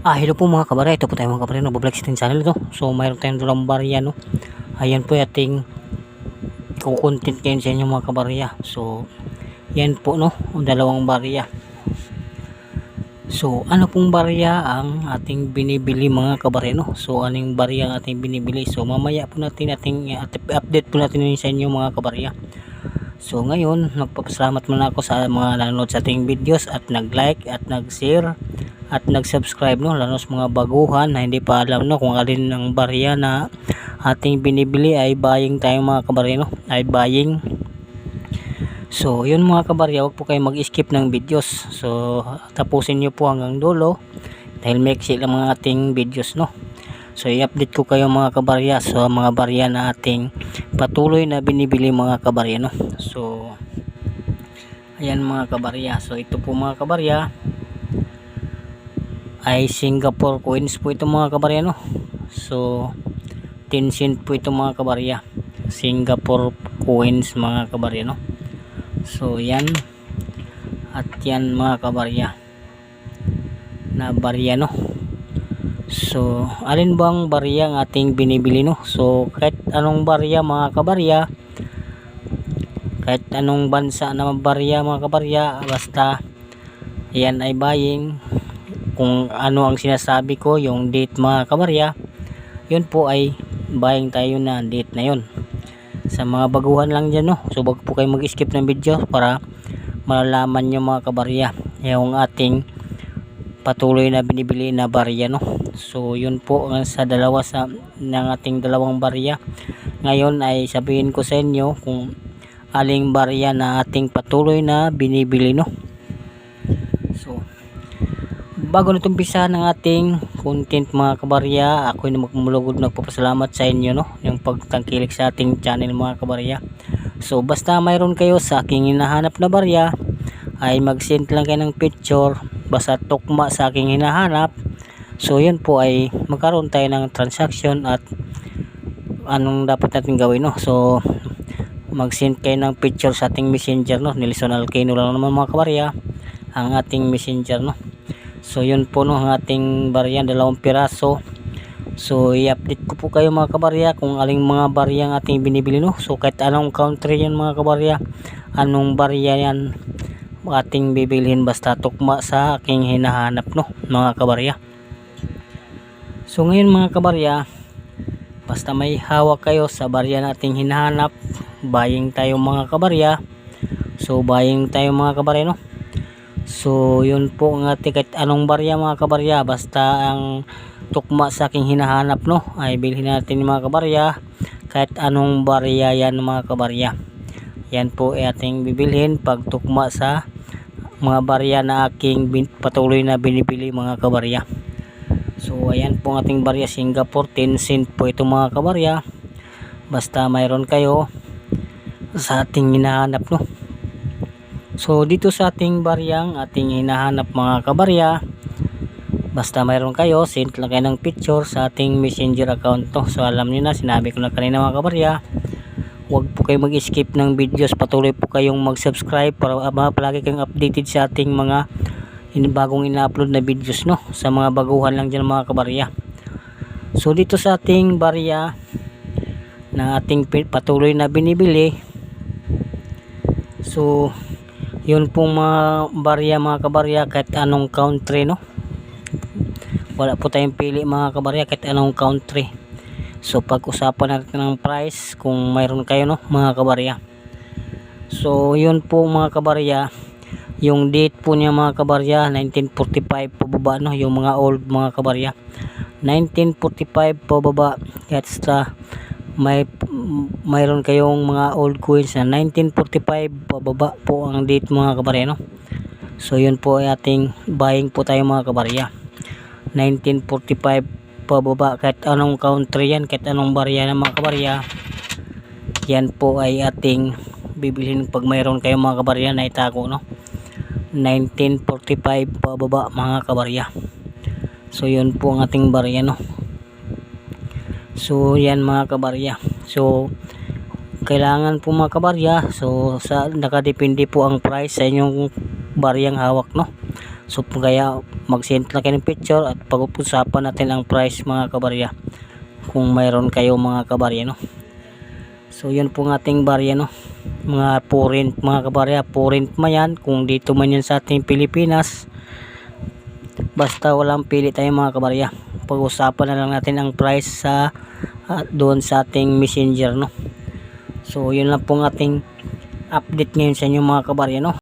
Hello po mga kabarya, ito po tayo mga kabarya, nagbablog sa ating channel ito. So mayroon tayong dalawang barya, no. Ayan po yung ating content ngayon sa inyo mga kabarya. So yan po, no, ang dalawang barya. So ano pong barya ang ating binibili mga kabarya, no? So anong barya ang ating binibili? So mamaya po natin update po natin yun sa inyo mga kabarya. So ngayon, nagpapasalamat muna ako sa mga nanonood sa ating videos at nag-like at nag-share at nag-subscribe, no, lalo sa mga baguhan na hindi pa alam, no, kung alin ang barya na ating binibili ay buying tayo mga kabarya, no, ay buying. So yun mga kabarya, huwag po kayo mag-skip ng videos. So tapusin nyo po hanggang dulo dahil maiksi lang mga ating videos, no. So i-update ko kayo mga kabarya sa mga barya na ating patuloy na binibili mga kabarya, no. So ayan mga kabarya, so ito po mga kabarya ay Singapore coins po ito mga kabarya, no. So 10 cent po ito mga kabarya, Singapore coins mga kabarya, no. So yan, at yan mga kabarya na barya, no. So alin bang barya ang ating binibili, no. So kahit anong barya mga kabarya, kahit anong bansa na barya mga kabarya, basta yan ay buying. Kung ano ang sinasabi ko, yung date mga kabarya, yun po ay buying tayo na date na yun. Sa mga baguhan lang dyan, no, so wag po kayo mag-skip ng video para malalaman nyo mga kabarya yung ating patuloy na binibili na barya, no. So yun po sa dalawa ng ating dalawang barya. Ngayon ay sabihin ko sa inyo kung aling barya na ating patuloy na binibili, no. So bago na umpisa ng ating content mga kabarya, ako ay magmulugod nagpapasalamat sa inyo, no, yung pagtangkilik sa ating channel mga kabarya. So basta mayroon kayo sa aking hinahanap na barya, ay mag-send lang kayo ng picture basta tukma sa aking hinahanap. So yun po ay magkaroon tayo ng transaction at anong dapat natin gawin, no. So mag-send kayo ng picture sa ating messenger, no. Nilson Alcano lang naman mga kabarya ang ating messenger, no. So yun po, no, ang ating barya, 2 piraso. So i-update ko po kayo mga kabarya kung aling mga barya ang ating binibili, no. So kahit anong country yan mga kabarya, anong barya yan ating bibilhin, basta tukma sa aking hinahanap, no, mga kabarya. So ngayon mga kabarya, basta may hawak kayo sa barya nating hinahanap, buying tayo mga kabarya. So buying tayo mga kabarya, no. So yun po ang ating kahit anong barya mga kabarya, basta ang tukma sa aking hinahanap, no, ay bilhin natin mga kabarya. Kahit anong barya yan mga kabarya, yan po ay ating bibilhin pag tukma sa mga barya na aking patuloy na binibili mga kabarya. So ayan po ang ating barya, Singapore 10 cent po ito mga kabarya, basta mayroon kayo sa ating hinahanap, no. So dito sa ating baryang ating hinahanap mga kabarya, basta mayroon kayo, send lang kayo ng picture sa ating messenger account, no. So alam niyo na, sinabi ko na kanina mga kabarya, huwag po kayo mag-skip ng videos, patuloy po kayong mag-subscribe para palagi kayong updated sa ating mga bagong ina-upload na videos, no, sa mga baguhan lang dyan mga kabarya. So dito sa ating barya na ating patuloy na binibili, so yun pong mga barya mga kabarya, kahit anong country, no, wala po tayong pili mga kabarya, kahit anong country. So pag-usapan natin ng price kung mayroon kayo, no, mga kabarya. So yun po mga kabarya, yung date po niya mga kabarya 1945 pababa, no, yung mga old mga kabarya 1945 pababa. Kahit sa mayroon kayong mga old coins na 1945 pababa po ang date mga kabarya, no. So yun po ay ating buying po tayo mga kabarya, 1945 pababa, kahit anong country yan, kahit anong barya na mga kabarya, yan po ay ating bibilhin pag mayroon kayong mga kabarya na itago, no, 1945 pababa mga kabarya. So yun po ang ating barya, no. So yan mga kabarya, so kailangan po mga kabarya, so nakadepende po ang price sa inyong baryang hawak, no. So kaya mag-send na kayo ng picture at pag-usapan natin ang price mga kabarya, kung mayroon kayo mga kabarya, no. So yun po ng ating barya, no, mga foreign mga kabarya, foreign man yan, kung dito man yan sa ating Pilipinas, basta walang pili tayo mga kabarya. Pag-usapan na lang natin ang price sa doon sa ating messenger, no. So yun lang po ng ating update ngayon sa inyo mga kabarya, no.